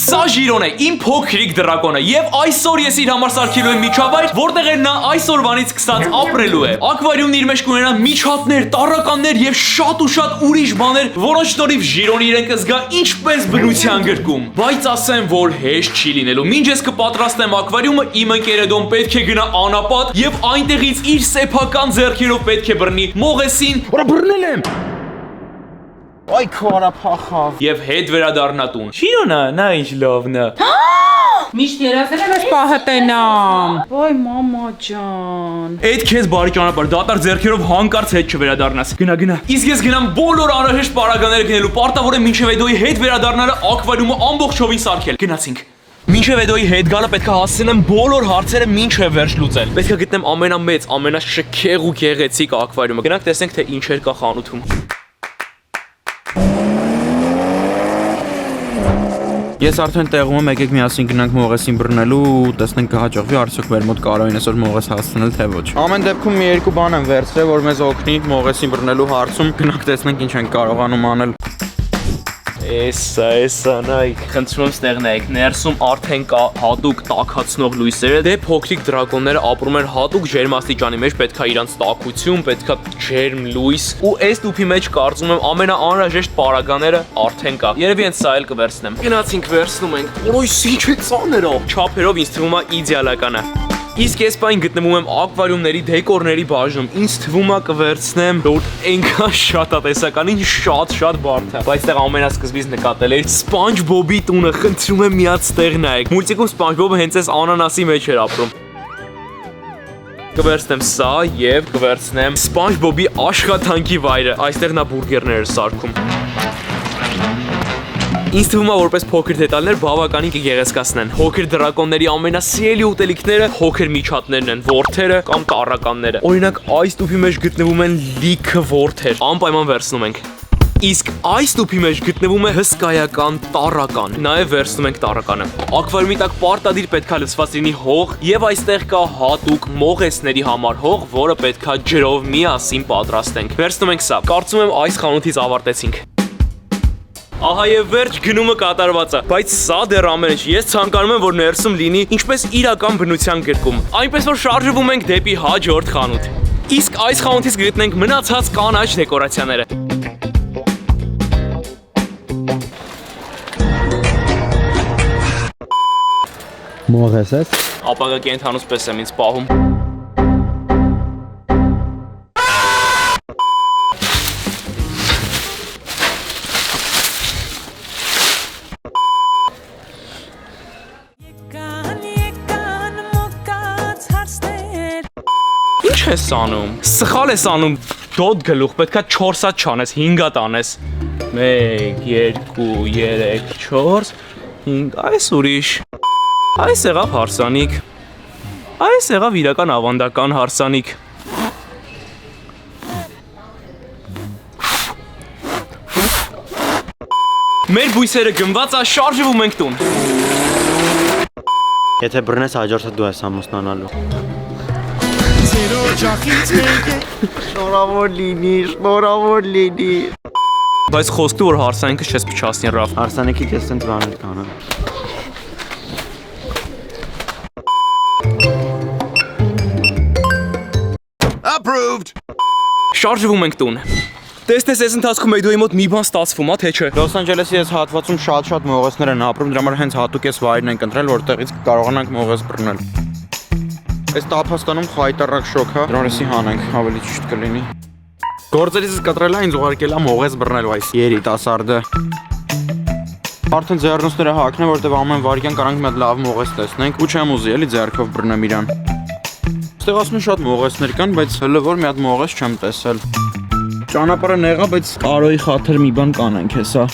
Սա Ժիրոն է, իմ փոքրիկ դրակոնը, եւ այսօր ես իր համար սարքելու եմ միջավայր, որտեղ նա այսօրվանից սկսած ապրելու է։ Ակվարիումն իր մեջ կունենա միջատներ, տառականներ եւ շատ ու շատ ուրիշ բաներ, որոնց շնորհիվ Ժիրոնը իրեն կզգա ինչպես բնության գրկում։ Բայց ասեմ, որ հեշտ չի լինելու։ Մինչ ես կպատրաստեմ ակվարիումը, իմ ընկերեդոն պետք է գնա անապատ եւ այնտեղից իր սեփական ձեռքերով պետք է բռնի Մողեսին, որը բռնել եմ։ Ay քորա փախավ։ Եվ հետ վերադառնա տուն։ Ժիրոնը, նա ինչ լավն է։ Միշտ երազել եմ այս պահը տենամ։ Ոայ մամա ջան։ Այդ քեզ բարի ճանապարհ, դատարկ ձեռքերով հանկարծ հետ չվերադառնաս։ Գնա։ Իսկ ես գնամ բոլոր անհրաժեշտ պարագաները գնելու, պարտավոր եմ մինչև Էդոյի հետ վերադառնալը ակվարիումը ամբողջովին սարքել։ Գնացինք։ Մինչև Էդոյի հետ գալը պետք է հասցնեմ բոլոր հարցերը մինչև վերջ լուծել։ Պետք է գտնեմ ամենամեծ, ամենաշքեղ ու գեղեցիկ ակվարիումը։ Գնանք տեսնենք, թե ինչեր կա խանութում։ Ես արդեն տեղում եմ, եկեք միասին գնանք Մողեսին բռնելու ու տեսնենք կհաջողվի արդյոք մեր մոտ կարող են այսօր Մողես հասցնել թե ոչ։ Ամեն դեպքում մի երկու բան եմ վերցրել, որ մեզ օգնի Մողեսին բռնելու հարցում։ Գնանք տեսնենք ինչ են կարողանում անել։ Էսա նայք, խնդրում եմ ստեղ նայեք, ներսում արդեն կա հատուկ տաքացնող լույսերը, դե փոքրիկ դրակոնները ապրում են հատուկ ջերմաստիճանի մեջ, պետքա իրանց տաքություն, պետքա ջերմ լույս, ու այս տուփի մեջ կարծում եմ ամենաանհրաժեշտ պարագաները արդեն կա։ Երևի հենց սա էլ կվերցնեմ։ Գնացինք վերցնում ենք։ Որոշ ինչ է ծանր, չափերով ինձ թվում է իդեալական է։ Իսկ ես պայն գտնվում եմ ակվարիումների դեկորների բաժնում։ Ինձ թվում է կվերցնեմ, որ այնքան շատ ատեսականին շատ բարդ է։ Բայց այդտեղ ամենասկզբից նկատել էր SpongeBob-ի տունը, խնդրում եմ միած տեղ նայեք։ Մուլտիկում SpongeBob-ը հենց այս անանասի մեջ էր ապրում։ Կվերցնեմ սա եւ կվերցնեմ SpongeBob-ի աշխատանքի վայրը։ Այստեղ նա բուրգերներ էր սարքում։ Ինձ թվում է որպես փոքր դետալներ բավականին կգեղեցկացնեն։ Փոքր դրակոնների ամենասիրելի ուտելիքները փոքր միջատներն են, ворթերը կամ տառականները։ Օրինակ այս տուփի մեջ գտնվում են լիքը ворթեր։ Անպայման վերցնում ենք։ Իսկ այս տուփի մեջ գտնվում է հսկայական տառական։ Նաև վերցնում ենք տառականը։ Ակվարիումի տակ պարտադիր պետքա լցված լինի հող, եւ այստեղ կա հատուկ մողեսների համար հող, որը պետքա ջրով միասին պատրաստենք։ Վերցնում ենք սա։ Կարծում եմ այս խանութից ավարտեցինք։ Ահա եւ վերջ գնումը կատարված է, բայց սա դեռ ամեն ինչ։ Ես ցանկանում եմ, որ ներսում լինի ինչպես իրական բնության գրկում, այնպես որ շարժվում ենք դեպի հաջորդ խանութ։ Իսկ այս խանութից գտնենք մնացած կանաչ դեկորացիաները։ Մողես ես։ Ապագա կենթանուց պես եմ ինձ պահում։ Ինչ ես անում։ Սխալ ես անում։ Դոդ գլուխ, պետքա 4 հատ չանես, 5 հատ անես։ 1 2 3 4 5 այս ուրիշ։ Այս եղավ հարսանիք։ Այս եղավ իրական ավանդական հարսանիք։ Մեր բույսերը գնված է, շարժվում ենք տուն։ Եթե բռնես հաջորդը դու ես ամուսնանալու։ Շնորհավոր լինի։ Բայց խոսքը որ հարսանիքը չես փչացնի ռավ։ Հարսանիքի ես ընդ բաներ կանեմ։ Approved. Շարժվում ենք տուն։ Տեսնես այս ընթացքում Էդոյի մոտ մի բան ստացվում է, թե չէ։ Լոս Անջելեսի այս հատվածում շատ մողեսներ են ապրում, դրա համար հենց հատուկ էս վայրն ենք ընտրել, որտեղից կարողանանք մողես բռնել։ Այս տափաստանում խայտարակ շոկ է, դրանեսի հանենք, ավելի ճիշտ կլինի։ Գործերից կտրելա ինձ ուղարկելա մողես բռնելու այս երիտասարդը։ Արդեն ձեռնոցները հագնեմ, որտեղ ամեն վայրկյան կարանք մի հատ լավ մողես տեսնենք, ու չեմ ուզի էլի ձեռքով բռնեմ իրան։ Այստեղ ասում են շատ մողեսներ կան, բայց հələ որ մի հատ մողես չեմ տեսել։ Ճանապարհը նեղա, բայց Արոյի խաթր մի բան կանենք հեսա։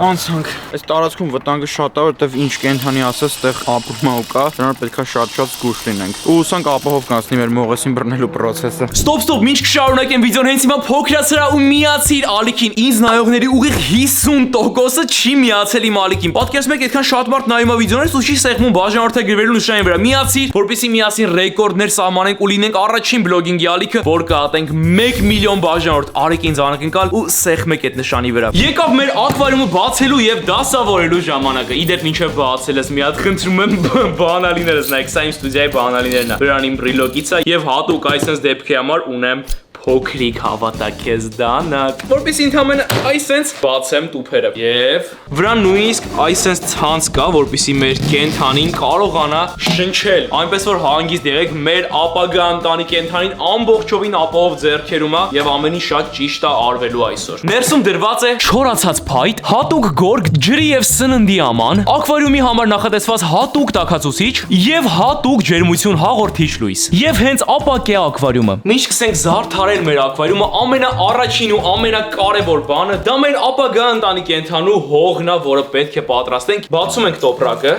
Անցանք։ Այս տարածքում վտանգը շատ է, որտեվ ինչ կենթանի ասես, այդտեղ ապրում է ու կա, դրանով պետքա շատ զգուշ լինենք։ Ու ուսանք ապահով կանցնի մեր մողեսին բռնելու process-ը։ Ստոպ, ինչ կշարունակեմ վիդեոն հենց հիմա փոքրացրա ու միացիր ալիքին։ Ինձ նայողների ուղիղ 50%-ը չի միացել իմ ալիքին։ Պատկերացնում եք, այդքան շատ մարդ նայում է վիդեոներից ու չի սեղմում բաժանորդը գրվելու նշանի վրա։ Միացիր, որպեսզի միասին ռեկորդներ սահմանենք ու լինենք առաջին բլոգինգի ալիքը, որ կհատենք 1 միլիոն բաժանորդ։ Արեք ինձ անակնկալ ու սեղմեք այդ նշանի վրա։ Եկավ մեր ակվարիումը բացելու եւ դասավորելու ժամանակը։ Իդեպ մինչեւ բացելս մի հատ խնդրում եմ բանալիներս նայեք, սա իմ ստուդիայի բանալիներն են։ Վրան իմ ռիլոկից է եւ հատուկ այսպես դեպքի համար ունեմ փոքրիկ հավատակեզ դանակ, որպեսզի ընդամենը այսենց բացեմ տուփերը եւ վրան նույնիսկ այսենց ցանց կա, որպեսզի մեր կենթանին կարողանա շնչել, այնպես որ հանգիստ եղեք, մեր ապագա ընտանի կենթանին ամբողջովին ապահով ձեռքերում է եւ ամեն ինչ շատ ճիշտ է արվելու այսօր։ Ներսում դրված է չորացած փայտ, հատուկ գորգ, ջրի եւ սննդի աման, ակվարիումի համար նախատեսված հատուկ տաքացուցիչ եւ հատուկ ջերմություն հաղորդիչ լույս։ Եվ հենց ապակե ակվարիումը։ Միշտ կսենք զարդարել մեր ակվարիումը ամենաառաջին ու ամենակարևոր բանը դա մեր ապագա ընտանի կենթանու հողն է, որը պետք է պատրաստենք։ Բացում ենք տոպրակը։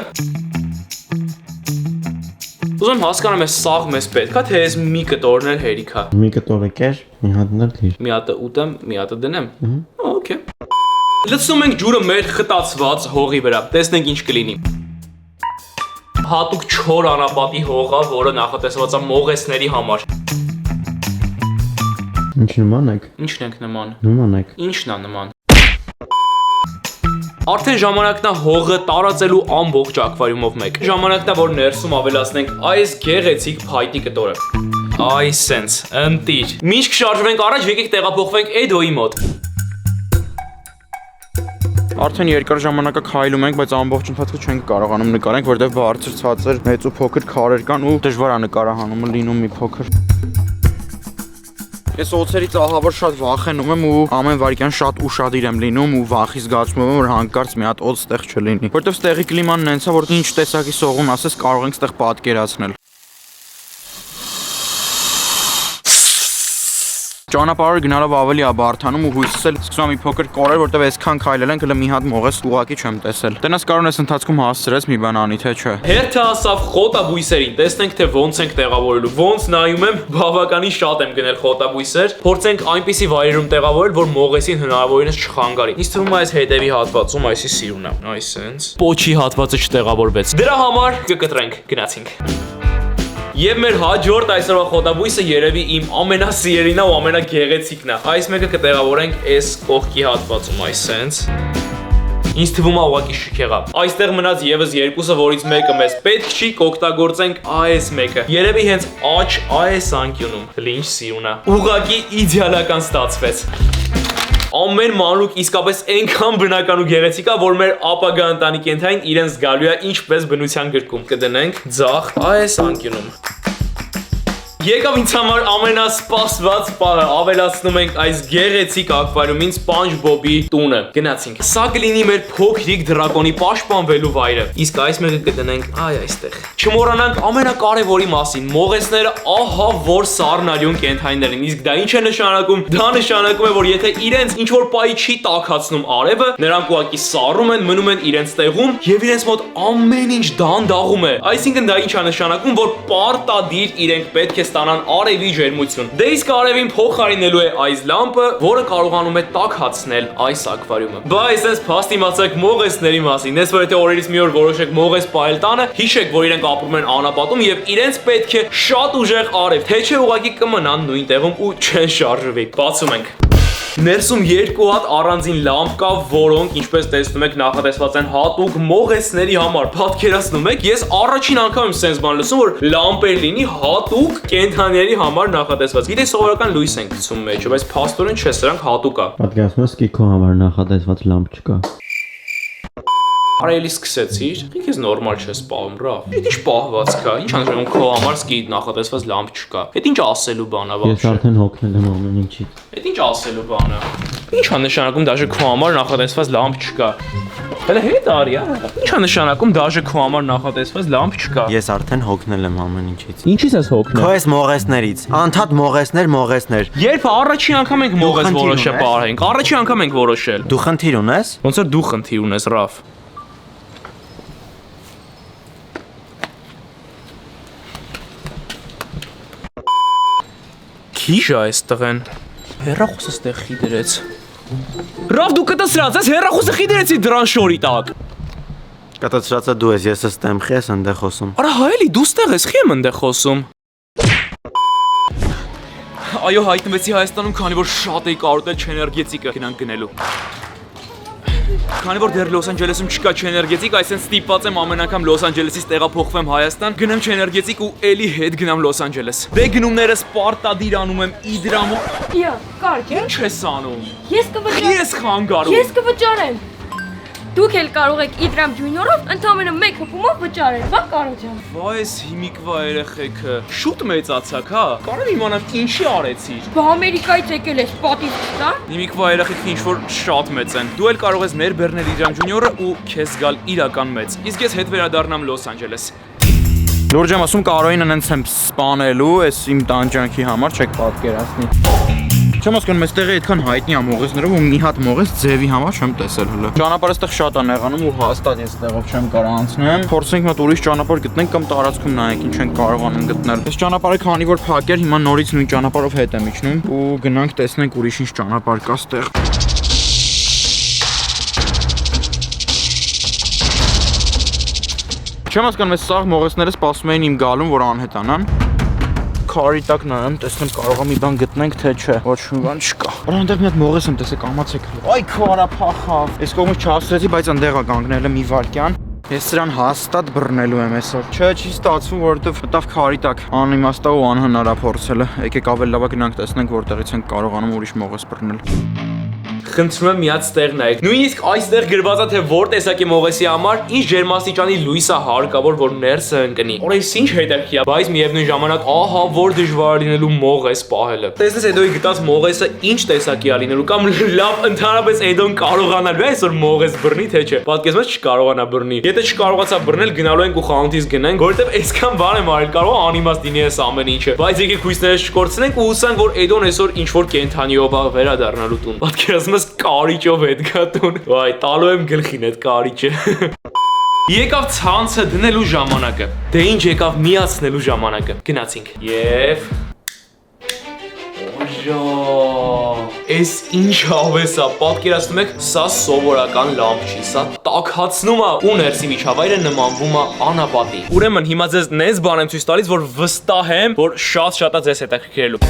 Ուզում եմ հասկանամ ես սաղ մեզ պետք է, թե ես մի կտորն էլ հերիք է։ Մի կտոր եկեր, մի հատն էլ դիր։ Մի հատը ուտեմ, մի հատը դնեմ։ Okay։ Լցնում ենք ջուրը մեր խտացված հողի վրա։ Տեսնենք ինչ կլինի։ Հատուկ չոր անապատի հող է, որը նախատեսված է մողեսների համար։ Ինչ նման եք։ Ինչն ենք նման։ Նման եք։ Ինչն է նման։ Արդեն ժամանակն է հողը տարածելու ամբողջ ակվարիումով մեկ։ Ժամանակն է, որ ներսում ավելացնենք այս գեղեցիկ փայտի կտորը։ Այսենց, ընտիր։ Միշտ կշարժվենք առաջ, եկեք տեղափոխվենք Էդոյի մոտ։ Արդեն երկար ժամանակը քայլում ենք, բայց ամբողջ ընթացքը չենք կարողանում նկարենք, որտեղ բարձր ցածր մեծ ու փոքր քարեր կան ու դժվար է նկարահանումը լինում մի փոքր։ Ես օծերից ահավոր շատ վախենում եմ ու ամեն վայրկյան շատ ուշադիր եմ լինում ու վախի զգացում եմ, որ հանկարծ մի հատ օծ տեղ չլինի։ Որտեվ ստեղի կլիման նենց է, որ ինչ տեսակի սողուն ասես կարող ենք ստեղ պատկերացնել։ Ճանապարհը գնալով ավելի աբարթանում ու հույսս էլ սկսում մի փոքր կորել, որտեվ այսքան քայլել ենք, հələ մի հատ մողես ուղակի չեմ տեսել։ Տնես կարող ես ընթացքում հասցրես մի բան անի, թե չէ։ Հերթը հասավ խոտաբույսերին, տեսնենք թե ոնց ենք տեղավորելու։ Ոնց նայում եմ, բավականին շատ եմ գնել խոտաբույսեր։ Փորձենք այնպիսի վայրերում տեղավորել, որ մողեսին հնարավորինս չխանգարի։ Ինձ թվում է այս հետևի հատվածում այսի սիրուն է։ Այսենց։ Պոչի հատվածը չտեղավորվեց։ Դրա համար կկտրենք, գնացինք։ Եվ մեր հաջորդ այսօրվա խոտաբույսը երևի իմ ամենասիրելին է ու ամենագեղեցիկն է։ Այս մեկը կտեղավորենք այս կողքի հատվածում, այսենց։ Ինձ թվում է ուղղակի շքեղ է։ Այստեղ մնաց եւս երկուսը, որից մեկը մեզ պետք չի, կօգտագործենք այս մեկը։ Երևի հենց աչ այս անկյունում։ Հլի ինչ սիրուն է։ Ուղղակի իդեալական ստացվեց։ Ամեն մանրուք իսկապես այնքան բնական ու գեղեցիկ է, որ մեր ապագա ընտանի կենթանին իրեն զգալու է ինչպես բնության գրկում։ Կդնենք ձախ այս անկյունում։ Եկավ ինձ համար ամենասպասված պահը, ավելացնում ենք այս գեղեցիկ ակվարիումին SpongeBob-ի տունը։ Գնացինք։ Սա կլինի մեր փոքրիկ դրակոնի պաշտպանվելու վայրը։ Իսկ այս մեկը կդնենք այստեղ։ Չմոռանանք ամենակարևորի մասին։ Մողեսները ահա որ սառնարյուն կենթանիներ են։ Իսկ դա ինչ է նշանակում։ Դա նշանակում է, որ եթե իրենց ինչ որ պայի չի տաքացնում արևը, նրանք ուղղակի սառում են, մնում են իրենց տեղում եւ իրենց մոտ ամեն ինչ դանդաղում է։ Այսինքն դա ինչ է նշանակում, որ պարտադիր իրենք պետք է ստանան արևի ջերմություն։ Դե իսկ արևին փոխարինելու է այս լամպը, որը կարողանում է տաքացնել այս ակվարիումը։ Բայց այս փաստ իմացեք մողեսների մասին։ Ես որ եթե օրերից մի օր որոշեք մողես պահել տանը, հիշեք, որ իրենք ապրում են անապատում եւ իրենց պետք է շատ ուժեղ արև, թե չէ ուղղակի կմնան նույն տեղում ու չեն շարժվի։ Բացում ենք։ Ներսում երկու հատ առանձին լամպ կա, որոնք ինչպես տեսնում եք նախատեսված են հատուկ մողեսների համար։ Պատկերացնում եք, ես առաջին անգամ եմ sense բան լսում, որ լամպեր լինի հատուկ կենթանիների համար նախատեսված։ Գիտես, սովորական լույս են գցում մեջը, բայց փաստորեն չէ, սրանք հատուկ է։ Պատկերացնում ես, քո համար նախատեսված լամպ չկա։ Արելի սկսեցիր, ինքս նորմալ չես պահում, ռավ։ Այդ ինչ պահվածք է, ինչ անշանում քո համար սկի նախատեսված լամպ չկա։ Այդ ինչ ասելու բան է բավարար։ Ես արդեն հոգնել եմ ամեն ինչից։ Այդ ինչ ասելու բան է։ Ինչ է նշանակում դաժե քո համար նախատեսված լամպ չկա։ Հələ հետ արի, ինչ է նշանակում դաժե քո համար նախատեսված լամպ չկա։ Ես արդեն հոգնել եմ ամեն ինչից։ Ինչից ես հոգնել։ Քո այս մողեսներից։ Անդադ մողեսներ։ Երբ առաջին անգամ ենք մողես որոշը պահենք, առաջին անգամ ենք որոշել։ Դու խնդիր ունես։ Ոնց որ դու խնդիր ունես, ռավ։ Քիչ է այս տղեն։ Հեռախոսը ստեղ խիդրեց։ Ռավ դու կտսրած ես, հեռախոսը խիդրեցի դրան շորի տակ։ Կտացրածը դու ես, ես ստեմ խի ես ընդեղ խոսում։ Արա հայելի դու ստեղ ես, խի եմ ընդեղ խոսում։ Այո, հայտնվեցի Հայաստանում, քանի որ շատ էի կարոտել չէներգետիկը գնանք գնելու։ Քանի որ դեռ Լոս Անջելեսում չկա չէներգետիկ, այսինքն ստիպված եմ ամեն անգամ Լոս Անջելեսից տեղափոխվեմ Հայաստան, գնամ չէներգետիկ ու էլի հետ գնամ Լոս Անջելես։ Դե գնումներս պարտադիր անում եմ Իդրամում։ Իա, կարճ է։ Ինչ ես անում։ Ես կվճարեմ։ Ես խանգարում։ Ես կվճարեմ։ Դուք էլ կարող եք Իդրամ Ջունիորով ընդամենը 1 հոգումով վճարել, բա Կարո ջան։ Վայ, էս հիմիկվա երեխեքը։ Շուտ մեծացաք, հա։ Կարո՞ղ եմ իմանալ ինչի արեցիր։ Բա Ամերիկայից եկել ես պատիվ տա։ Հիմիկվա երեխեքը ինչ որ շատ մեծ են։ Դու էլ կարող ես մեր բեռնել Իդրամ Ջունիորը ու քեզ գալ իրական մեծ։ Իսկ ես հետ վերադառնամ Լոս Անջելես։ Լուրջ եմ ասում Կարոին անենց եմ սպանելու, այս իմ տանջանքի համար չեք պատկերացնի։ Չեմ ասում մեստեղ այդքան հայտնի ամողեսներով ու մի հատ մողես ձևի համար չեմ տեսել հələ։ Ճանապարհը այդտեղ շատ է նեղանում ու հաստատ ես տեղով չեմ կարող անցնեմ։ Փորձենք մոտ ուրիշ ճանապարհ գտնենք կամ տարածքում նայենք ինչ ենք կարողանում գտնել։ Այս ճանապարհը քանի որ փակ էր, հիմա նորից նույն ճանապարհով հետ եմ իջնում ու գնանք տեսնենք ուրիշ ինչ ճանապարհ կա այդտեղ։ Չեմ հասկանում, այս սաղ մողեսները սպասում էին իմ գալուն, որ անհետանան։ Քարի տակ նայեմ, տեսնեմ կարող եմ մի բան գտնենք, թե չէ։ Ոչ մի բան չկա։ Բայց այնտեղ մի հատ մողես եմ տեսել, կամացեք։ Այ քորա փախավ։ Այս կողմից չհասցրեցի, բայց այնտեղ է կանգնել եմ մի վարքյան։ Ես սրան հաստատ բռնելու եմ այսօր։ Չէ, չի ստացվում, որովհետև մտավ քարի տակ։ Անիմաստ է ու անհնար է փորձելը։ Եկեք ավելի լավ գնանք տեսնենք, որտեղից ենք կարողանում ուրիշ մողես բռնել։ Խնդրում եմ միած տեղ նայեք։ Նույնիսկ այստեղ գրված է թե որ տեսակի մողեսի համար ինչ ջերմաստիճանի լույս է հարկավոր որ ներսը ընկնի։ Օրես ինչ հետաքրքիր է, բայց միևնույն ժամանակ ահա որ դժվար լինելու մողես պահելը։ Տեսնես Էդոյի գտած մողեսը ինչ տեսակի է լինելու կամ լավ ընդհանրապես Էդոն կարողանալու է այսօր մողես բռնի թե չէ։ Պատկերացնես չկարողանա բռնի։ Եթե չկարողացա բռնել գնալու ենք ու խանութից գնենք, որովհետև այսքան բան եմ արել, կարող է անիմաստ լինի այս ամեն ինչը։ Բայց եկեք հույսներս չկորցնենք ու հուսանք որ Էդոն այսօր ինչ որ կենթանիով է վերադառնալու տուն։ Պատկերացնես կարիճով հետ գատուն։ Վայ, տալու եմ գլխին այդ կարիճը։ Եկավ ցանցը դնելու ժամանակը։ Դե ինչ եկավ միացնելու ժամանակը։ Գնացինք։ Եվ Էս ինչ հավես է, պատկերացնում եք, սա սովորական լամպ չի, սա տաքացնում է ու ներսի միջավայրը նմանվում է անապատի։ Ուրեմն հիմա ձեզ նենց բան եմ ցույց տալիս, որ վստահ եմ, որ շատ-շատ է ձեզ հետաքրքրելու։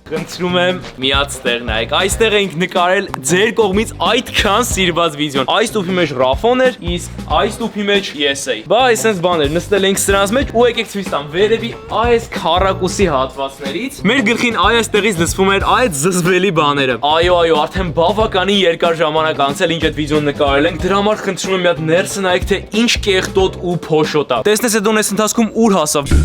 Խնդրում եմ միած տեղ նայեք, այստեղ ենք նկարել ձեր կողմից այդքան սիրված վիդեոն։ Այս տուփի մեջ Ռաֆոն էր, իսկ այս տուփի մեջ ես էի։ Բա այսպես բաներ, նստել ենք սրանց մեջ ու եկեք ցույց տամ վերևի այս քառակուսի հատվածներից։ Մեր գլխին այստեղից լսվում էր այդ զզվելի բաները։ Այո, արդեն բավականին երկար ժամանակ անցել ինչ այդ վիդեոն նկարել ենք։ Դրա համար խնդրում եմ մի հատ ներսը նայեք, թե ինչ կեղտոտ ու փոշոտ է։ Տեսնես Էդոն այս ընթացքում ուր հասավ։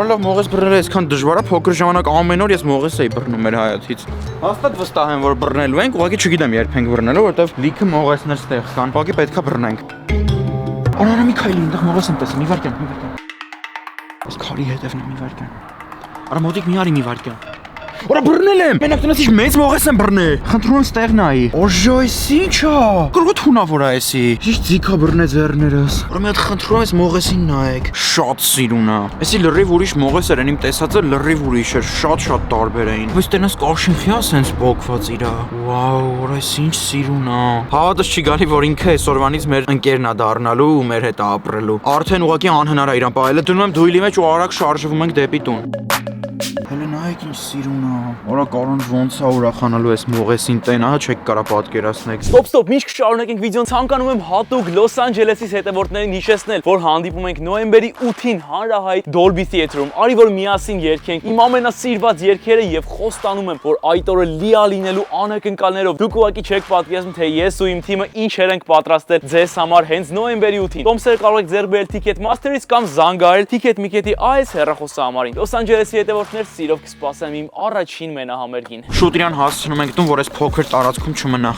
Լավ մողես բռնելը այսքան դժվար է, փոքր ժամանակ ամեն օր ես մողես էի բռնում մեր հայացից։ Հաստատ վստահ եմ, որ բռնելու ենք, ուղղակի չգիտեմ երբ ենք բռնելու, որովհետև լիքը մողեսներ ստեղ կան։ Ուղղակի պետքա բռնենք։ Արա մի քայլ այնտեղ մողես եմ տեսել, մի վարքյան։ Այս քարի հետևն է մի վարքյան։ Արա մոտիկ մի արի մի վարքյան։ Որա բռնել եմ։ Մենակ տնից ինչ մեծ մողես եմ բռնել։ Խնդրում եմ ստեղ նայի։ Օժոյ, ինչ է։ Կրո թունավոր է էսի։ Ինչ ձիքա բռնե ձեռներս։ Որա մի հատ խնդրում եմ մողեսին նայեք։ Շատ սիրուն է։ Էսի լրիվ ուրիշ մողես էր, այն իմ տեսածը լրիվ ուրիշ էր, շատ տարբեր էին։ Բայց տենաս կաշինքի է սենց բոկված իրա։ Վաու, որա ինչ սիրուն է։ Հավատս չի գալի, որ ինքը այսօրվանից մեր ընկերն է դառնալու ու մեր հետ է ապրելու։ Արդեն ուղղակի անհնար է իրան պահելը։ Դնում եմ դույլի մեջ ու արագ շարժվում ենք դեպի տուն։ Հələ նայեք ինչ սիրուն է։ Որա Կարոն ոնց է ուրախանալու այս մողեսին տենա, չեք կարա պատկերացնեք։ Ստոպ, միշտ շարունակենք վիդեոն, ցանկանում եմ հատուկ Լոս Անջելեսից հետևորդներին հիշեցնել, որ հանդիպում ենք նոյեմբերի 8-ին հանրահայտ Dolby Theatre-ում։ Արի որ միասին երգենք իմ ամենասիրված երգերը եւ խոստանում եմ, որ այդ օրը լիա լինելու անակնկալներով։ Դուք ուղղակի չեք պատկերացնում, թե ես ու իմ թիմը ինչեր ենք պատրաստել ձեզ համար հենց նոյեմբերի 8-ին։ Տոմսերը կարող եք ձեռք բերել Ticketmaster-ից կամ զանգահարել Ticket-Micket-ի այս հեռախոսահամարին։ Լոս Անջելեսի հետևորդներ սիրով կսպասեմ իմ առաջին մենահամերգին։ Շուտ իրան հասցնում ենք տուն, որ այս փոքր տարածքում չմնա։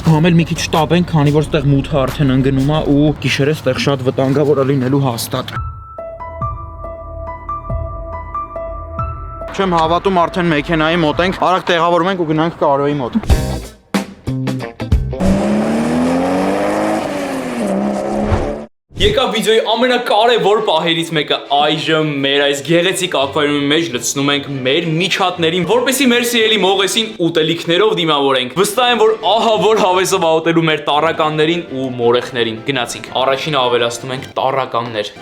Համել մի քիչ շտապենք, քանի որ ստեղ մութը արդեն ընկնում է ու գիշերը ստեղ շատ վտանգավոր է լինելու հաստատ։ Չեմ հավատում արդեն մեքենայի մոտ ենք, արագ տեղավորում ենք ու գնանք Կարոյի մոտ։ Եկա վիդեոյի ամենակարևոր պահերից մեկը այժմ մեր այս գեղեցիկ ակվարիումի մեջ լցնում ենք մեր միջատներին, որպեսզի մեր սիրելի մողեսին ուտելիքներով դիմավորենք։ Վստահ եմ, որ ահա որ հավեսով աղոթելու մեր տառականներին ու մորեխներին։ Գնացինք։ Առաջինը ավելացնում ենք տառականներ։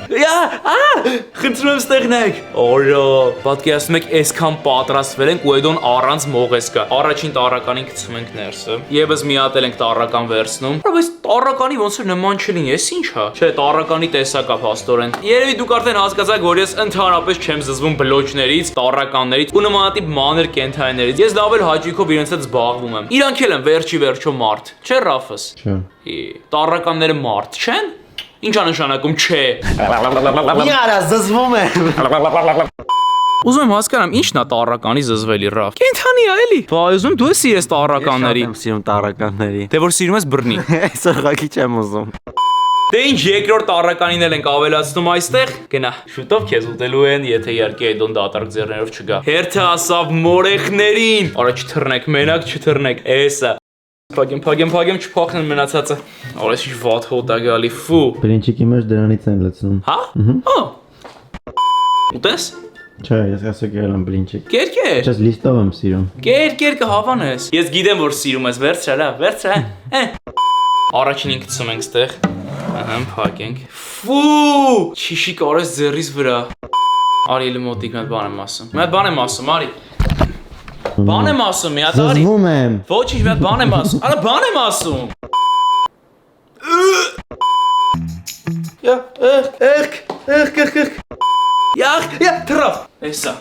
Խնդրում եմ ստեղնեք։ Օրո, պատկերացնում եք, այսքան պատրաստվել ենք ու Էդոն առանց մողես կա։ Առաջին տառականին գցում ենք ներսը։ Եվս մի հատ ենք տառական վերցնում։ Բայց տառականի ոնց որ նման չլինի, էս ի՞նչ է։ Չէ, տառականի տեսակ է փաստորեն։ Երևի դուք արդեն հասկացաք, որ ես ընդհանրապես չեմ զզվում բլոճներից, տառականներից ու նմանատիպ մանր կենթայիներից։ Ես լավ էլ հաճույքով իրենց հետ զբաղվում եմ։ Իրանք էլ են վերջի վերջո մարդ։ Չէ, Ռաֆս։ Չէ։ Տառականները մարդ չեն։ Ինչ է նշանակում չէ։ Яра, զզվում եմ։ Ուզում եմ հասկանամ, ի՞նչն է տառականի զզվելի Ռաֆ։ Կենթանի է էլի։ Բա ուզում դու ես սիրես տառականների։ Եմ սիրում տառականների։ Դե որ սիրում ես բռնի։ Այսօր ղակի չեմ ուզում։ Դե ինչ երկրորդ տառականին էլ ենք ավելացնում այստեղ։ Գնա, շուտով քեզ ուտելու են, եթե իհարկե Էդոն դատարկ ձեռներով չգա։ Հերթը ասավ մորեխներին։ Արա չթռնեք, մենակ չթռնեք։ Էսա։ Փագեմ չփոխեն մնացածը։ Օրես ինչ վատ հոտ է գալի, ֆու։ Բրինչիկի մեջ դրանից են լցնում։ Հա? Ուտես։ Չէ, ես ասա կերել եմ բրինչիկ։ Կեր։ Չես լիստով եմ սիրում։ Կեր կհավանես։ Ես գիտեմ որ սիրում ես, վերցրա, լավ, վերցրա։ Առաջինին գցում ենք ստեղ։ Ահա, փակենք։ Ֆու! Չիշի կարես ձեռիս վրա։ Արի էլի մոտիկ մի հատ բան եմ ասում։ Մի հատ բան եմ ասում, արի։ Բան եմ ասում, մի հատ արի։ Զզվում եմ։ Ոչինչ, մի հատ բան եմ ասում։ Արա բան եմ ասում։ Յա, թռավ։ Էսա։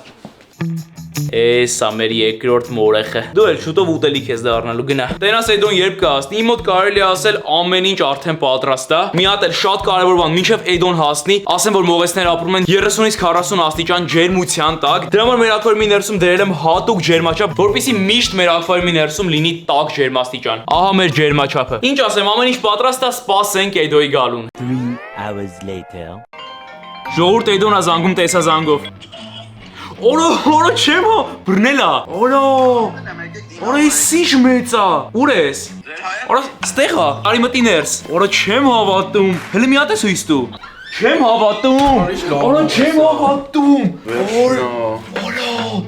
Էսա մեր երկրորդ մորեխը։ Դու էլ շուտով ուտելիք ես դառնալու, գնա։ Տենաս Էդոն երբ կհասնի, իմ մոտ կարելի ասել ամեն ինչ արդեն պատրաստ է։ Մի հատ էլ շատ կարևոր բան, մինչև Էդոն հասնի, ասեմ որ մողեսները ապրում են 30-ից 40 աստիճան ջերմության տակ։ Դրա համար մեր ակվարիումի ներսում դրել եմ հատուկ ջերմաչափ, որպեսզի միշտ մեր ակվարիումի ներսում լինի տաք ջերմաստիճան։ Ահա մեր ջերմաչափը։ Ինչ ասեմ, ամեն ինչ պատրաստ է, սպասենք Էդոյի գալուն։ 3 hours later. Ժողովուրդ Էդոն է զանգում տեսազանգով։ Օրո չեմ հա, բռնելա։ Օրո ես ինչ մեծ է։ Ուր ես։ Օրո ստեղ է, արի մտի ներս։ Օրո չեմ հավատում։ Հələ մի հատ ես հույս դու։ Չեմ հավատում։ Օրո չեմ հավատում։ Օրո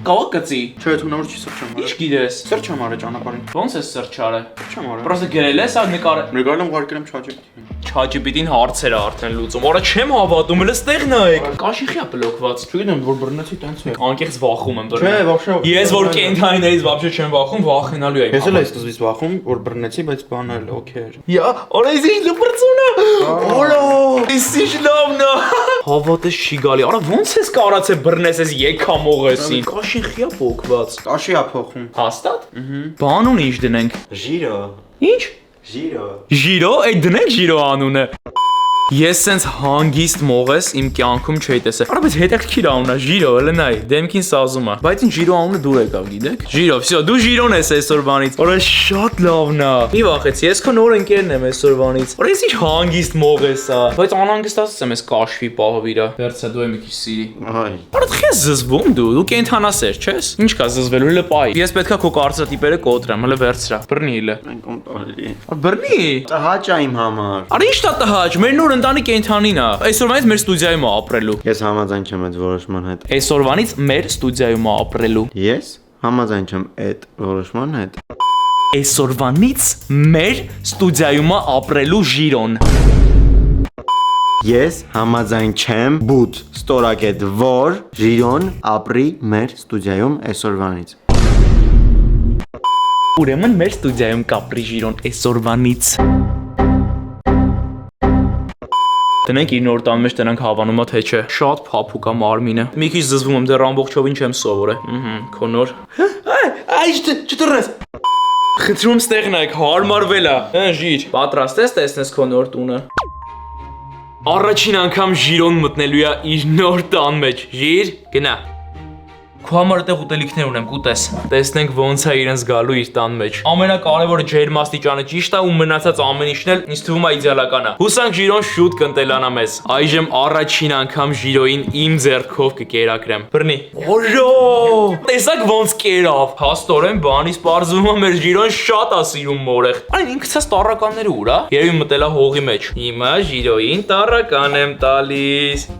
կավա կծի։ Չէ, դու նոր չի սրճում։ Ինչ գիտես։ Սրճ եմ արել ճանապարհին։ Ոնց ես սրճարը։ Չեմ արել։ Պրոստը գրել ես, ա նկարը։ Նկարել եմ ուղարկել եմ ChatGPT-ին։ ChatGPT-ին հարցեր է արդեն լուծում։ Օրը չեմ հավատում, հələ ստեղ նայեք։ Կաշիխի է բլոկված։ Չգիտեմ, որ բռնեցի տենց է։ Անկեղծ վախում եմ Չէ, вообще։ Ես որ կենթայիներից вообще չեմ վախում, վախենալու եմ։ Ես էլ այս սկզբից վախում, որ բռնեցի, բայց բանը էլ օքեյ էր։ Յա, օրը ինչ լպրծունա։ Օրո, ինչ լավն է։ Հավատես չի գալի։ Արա ո՞նց ես կարացե բռնես ես եկամողեսին։ Կաշիխի է փոկված։ Կաշի է փոխում։ Հաստատ։ Բանուն ինչ դնենք։ Ժիրո։ Ինչ։ Ժիրո։ Ժիրո, այդ դնենք ժիրո անունը։ Ես սենց հանգիստ մողես իմ կյանքում չէի տեսել։ Արա բայց հետաքրքիր անունա, Ժիրո, էլ նայ, դեմքին սազում է։ Բայց ինչ Ժիրո անունը դուր եկավ, գիտեք։ Ժիրո, վсё, դու Ժիրոն ես այսօրվանից։ Արա շատ լավն է։ Մի վախեցի, ես քո նոր ընկերն եմ այսօրվանից։ Արա ես ինչ հանգիստ մողես է։ Բայց անհանգստացած եմ, ես կաշվի պահով իրա։ Վերցա դու եմ մի քիչ սիրի։ Այ։ Արա դու զզվում դու կենթանասեր չես։ Ինչ կա զզվելու, հələ պայ։ Ես պետքա քո կարծրատիպերը կոտրեմ, հələ վերցրա։ Բռնի հələ։ Մենք ում տալի։ Բռնի։ Տհաճ է իմ համար։ Արա ի՞նչ տա տհաճ, մեր նոր ընտանի կենթանին է։ Այսօրվանից մեր ստուդիայում է ապրելու։ Ես համաձայն չեմ այդ որոշման հետ։ Այսօրվանից մեր ստուդիայում է ապրելու։ Ես համաձայն չեմ այդ որոշման հետ։ Այսօրվանից մեր ստուդիայում է ապրելու Ժիրոն։ Ես համաձայն չեմ բուտ ստորակետ որ Ժիրոն ապրի մեր ստուդիայում այսօրվանից։ Ուրեմն մեր ստուդիայում կապրի Ժիրոն այսօրվանից։ Տնենք իր նոր տան մեջ տնանք հավանումա թե չէ։ Շատ փափուկ է մարմինը։ Մի քիչ զզվում եմ, դեռ ամբողջովին չեմ սովորել։ Քո նոր։ Այ չտրես։ Խնդրում ստեղ նայեք, հարմարվել է։ Ժիր, պատրաստ ես տեսնես քո նոր տունը։ Առաջին անգամ Ժիրոն մտնելու է իր նոր տան մեջ։ Ժիր, գնա։ Քո համար այդտեղ ուտելիքներ ունեմ, կուտես։ Տեսնենք ոնց է իրենց գալու իր տան մեջ։ Ամենակարևորը ջերմաստիճանը ճիշտ է ու մնացած ամեն ինչն էլ ինձ թվում է իդեալական է։ Հուսանք Ժիրոն շուտ կընտելանա մեզ։ Այժմ առաջին անգամ Ժիրոին իմ ձեռքով կկերակրեմ։ Բռնի։ Օժո! Տեսակ ոնց կերավ։ Հաստորեն բանից պարզվում է մեր Ժիրոն շատ է սիրում մորեղ։ Այն ինքսած տառականները ուր է։ Երևի մտել է հողի մեջ։ Հիմա Ժիրոին տառական եմ տալիս։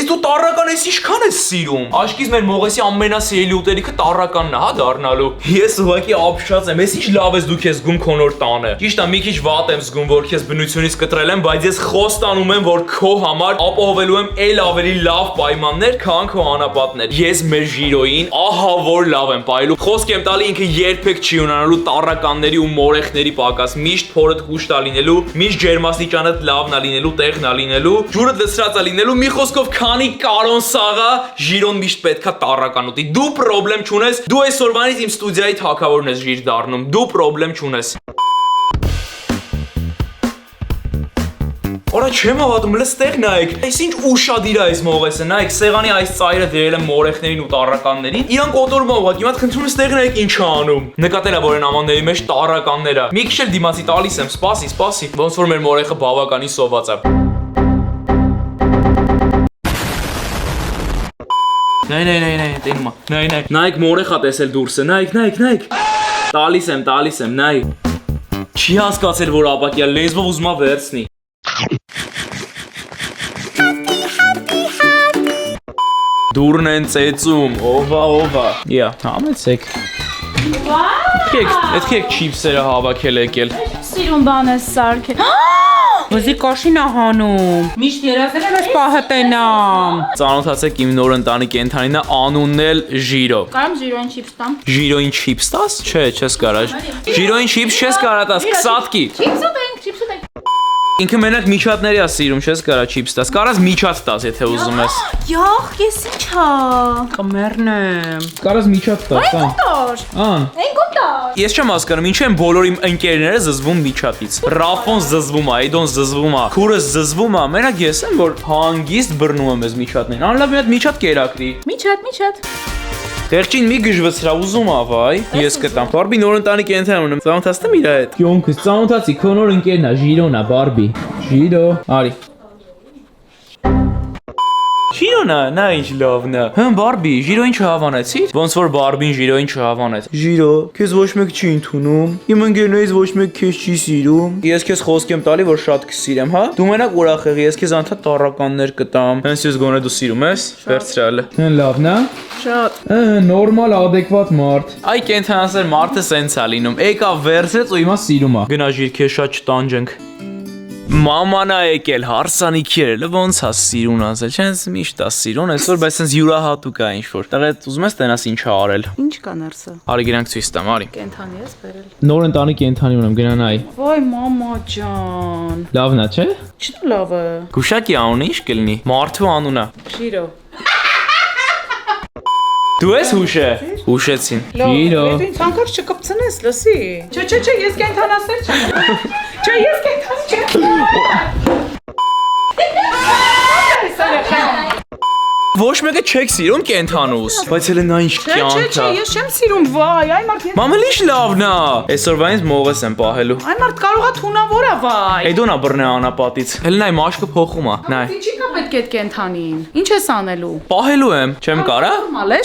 Իսկ դու տառական ես ինչքան ես սիրում։ Աշկից մեր Մողեսի ամենասիրելի ուտելիքը տառականն է, հա դառնալու։ Ես ուղղակի ապշած եմ։ Ես ինչ լավ ես դու քեզ զգում քո նոր տանը։ Ճիշտ է, մի քիչ վատ եմ զգում, որ քեզ բնությունից կտրել եմ, բայց ես խոստանում եմ, որ քո համար ապահովելու եմ այլ ավելի լավ պայմաններ, քան քո անապատներ։ Ես մեր Ժիրոյին ահա որ լավ եմ պայելու։ Խոսք եմ տալի ինքը երբեք չի ունենալու տառականների ու մորեխների պակաս։ Միշտ փորդ հուշտ է լինելու, միշտ ջերմաստիճանդ լավն է լինելու, տեղն է լինելու, ջուրը դսրած է լինելու։ Մի խոսքով քանի կարոն սաղա Ժիրոն միշտ պետքա տառական ուտի։ Դու պրոբլեմ չունես։ Դու այսօրվանից իմ ստուդիայի թագավորն ես Ժիր դառնում։ Դու պրոբլեմ չունես։ Օրա չեմ հավատում, լստեղ նայեք։ Այս ինչ ուշադիր է այս Մողեսը, նայեք, սեղանի այս ծայրը դրել եմ մորեխներին ու տառականներին։ Իրանք օտորում են ուղղակի, հիմա խնդրում եմ ստեղ նայեք ինչ է անում։ Նկատել ա որ այն ամանների մեջ տառականներ ա։ Մի քիչ էլ դիմացի տալիս եմ, սպասի։ Ոնց որ մեր մորեխը բավականին սոված է։ Նայ, տենումա։ Նայեք մորեխա տեսել դուրսը, նայեք։ Տալիս եմ, նայ։ Չի հասկացել որ ապակյա լեզվով ուզում ա վերցնի։ Դուրն են ծեծում, ովա։ Իա, համեցեք։ Այդ կեք չիպսերը հավաքել եկել։ Սիրուն բան է սարքել։ Ոզի կոշին է հանում։ Միշտ երազել եմ այս պահը տենամ։ Ծանոթացեք իմ նոր ընտանի կենդանին է, անունն էլ Ժիրո։ Կարամ Ժիրոյին չիպս տամ։ Ժիրոյին չիպս տաս? Չէ, չես կարա։ Ժիրոյին չիպս չես կարա տաս, կսատկի։ Չիպս ուտենք։ Ինքը մենակ միչատների է սիրում, չես կարա չիպս տաս։ Կարաս միչատ տաս, եթե ուզում ես։ Յախ, ես ինչա։ Կմերն եմ։ Կարաս միչատ տաս, ան։ Ես չեմ հասկանում, ինչու են բոլոր իմ ընկերները զզվում միչատից։ Ռաֆոն զզվում է, Էդոն զզվում է, քուրս զզվում է, մենակ ես եմ որ հանգիստ բռնում եմ այս միչատներին։ Անլավ մի հատ միչատ կերակրի։ Միչատ։ Խեղճին մի գժվցրա ուզում ա, վայ, ես կտամ։ Բարբի նոր ընտանի կենդան ունեմ, ծանոթացնեմ իր հետ։ Կյոնքս ծանոթացի, քո նոր ընկերն ա, Ժիրոն ա, Բարբի։ Ժիրո, արի։ Ժիրոն ա, նա ինչ լավն ա։ Հմ Բարբի, Ժիրոին չհավանեցիր։ Ոնց որ Բարբին Ժիրոին չհավանեց։ Ժիրո, քեզ ոչ մեկ չի ընդունում։ Իմ ընկերներից ոչ մեկ քեզ չի սիրում։ Ես քեզ խոսք եմ տալի, որ շատ կսիրեմ, հա։ Դու մենակ ուրախ եղի, ես քեզ անդադ տառականներ կտամ։ Հենց ես գոնե դու սիրում ես։ Վերցրալ։ Հն լավն ա։ Շատ։ Նորմալ, adekvat մարդ։ Այ կենթանասեր մարդը սենց ա լինում։ Եկավ վերցրեց ու հիմա սիրում ա։ Գնա Ժիր, քեզ շատ չտանջենք։ Մաման ա եկել, հարսանիքի էր, ոնց ա սիրուն ասել, չենց միշտ ա սիրուն, այսօր բայց սենց յուրահատուկ ա ինչ-որ, տղետ ուզում ես տենաս ինչ ա արել։ Ինչ կա ներսը։ Արի գրանք ցույց տամ, արի։ Կենթանի ես բերել։ Նոր ընտանի կենթանի ունեմ, գնա նայ։ Ոայ մամա ջան։ Լավն ա, չէ։ Չնա լավ է։ Գուշակի անունը ինչ կլինի։ Մարդու անուն ա։ Ժիրո։ Դու ես հուշը։ Հուշեցին։ Ժիրո։ Ինձ անկած չկպցնես, լսի։ Չէ, ես կենթանասեր չեմ։ Չէ, ես կենթանի չեմ։ Ոչ մեկը չեք սիրում կենթանուս, բայց հենց նա ինչ կյանք ա։ Ես չեմ սիրում, վայ, այ մարդ։ Մամել ինչ լավն ա։ Այսօրվանից Մողես եմ պահելու։ Այ մարդ կարող է թունավոր ա, վայ։ Էդոնա բռնե անապատից։ Հենց նայ մաշկը փոխում ա։ Նայ։ Ինչի՞ կա պետք է այդ կենթանին։ Ինչ ես անելու։ Պահելու եմ, չեմ կարա։ Նորմալ է։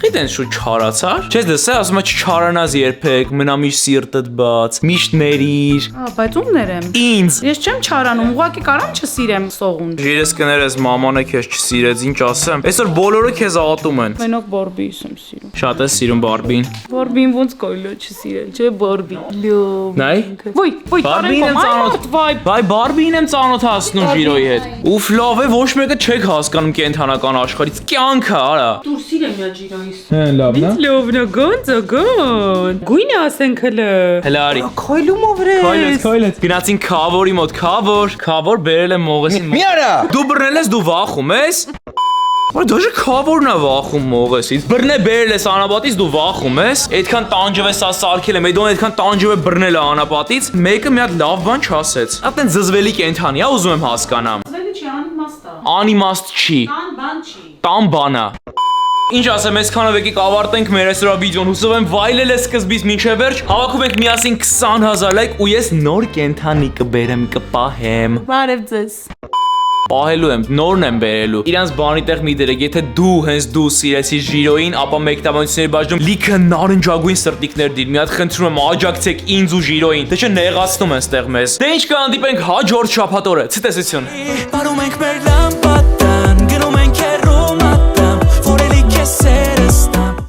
Գիտես շուտ չարացար։ Չես լսել, ասում է չչարանաս երբեք, մնա միշտ սիրտդ բաց, միշտ ներիր։ Բայց ումներ եմ։ Ինձ։ Ես չեմ չարանում, ուղղակի կարամ չսիրեմ սողուն։ Ժիրես կներես մամանը քեզ չսիրեց, ինչ ասեմ։ Այսօր բոլորը քեզ ատում են։ Մենակ Բարբիս եմ սիրում։ Շատ ես սիրում Բարբին։ Բարբին ոնց կոյլո չսիրել, չէ Բարբի։ Լավ։ Նայ։ Ոյ, Բարբին եմ ծանոթ։ Վայ, Բարբին եմ ծանոթացնում Ժիրոյի հետ։ Ուֆ, լավ է, ոչ մեկը չեք հասկանում կենթանական աշխարհից։ Կյանքը, արա։ Դու սիրեմ յա ջիրայիս։ Հեն լավն է։ Լովնա գոնց։ Գույնը ասենք հլը։ Հələ արի։ Քոյլումով վրես։ Քայլեց։ Գնացին քավորի մոտ, քավոր բերել եմ Մողեսին։ Մի արա։ Դու բռնել ես, դու վախում ես։ Որ դաժե քավորն է վախում Մողեսից։ Բռնե բերել ես անապատից, դու վախում ես։ Այդքան տանջև ես ասարքել եմ, Էդոն այդքան տանջև է բռնել է անապատից, մեկը մի հատ լավ բան չասեց։ Այդտեն զզվելի կենթանի, ուզում եմ հասկանամ։ Զվելի չի անիմաստ է։ Անիմաստ չի։ Տան բան չի։ Տան բան է։ Ինչ ասեմ, այսքանով եկեք ավարտենք մեր այսօրվա վիդեոն, հուսով եմ վայելել եք սկզբից մինչև վերջ, հավաքում ենք միասին 20,000 լայք ու ես նոր կենթանի կբերեմ, կպահեմ։ Բարև ձեզ։ Պահելու եմ, նորն եմ բերելու։ Իրանց բանի տեղ մի դրեք, եթե դու հենց դու սիրեցիր Ժիրոյին, ապա մեկտաբանությունների բաժնում լիքը նարնջագույն սրտիկներ դիր։ Մի հատ խնդրում եմ աջակցեք ինձ ու Ժիրոյին։ Դե չէ նեղացնում են ստեղ մեզ։ Դե ինչ կհանդիպենք հաջորդ շաբաթ օրը։ Ցտեսություն։ Բարում ենք մեր լամպա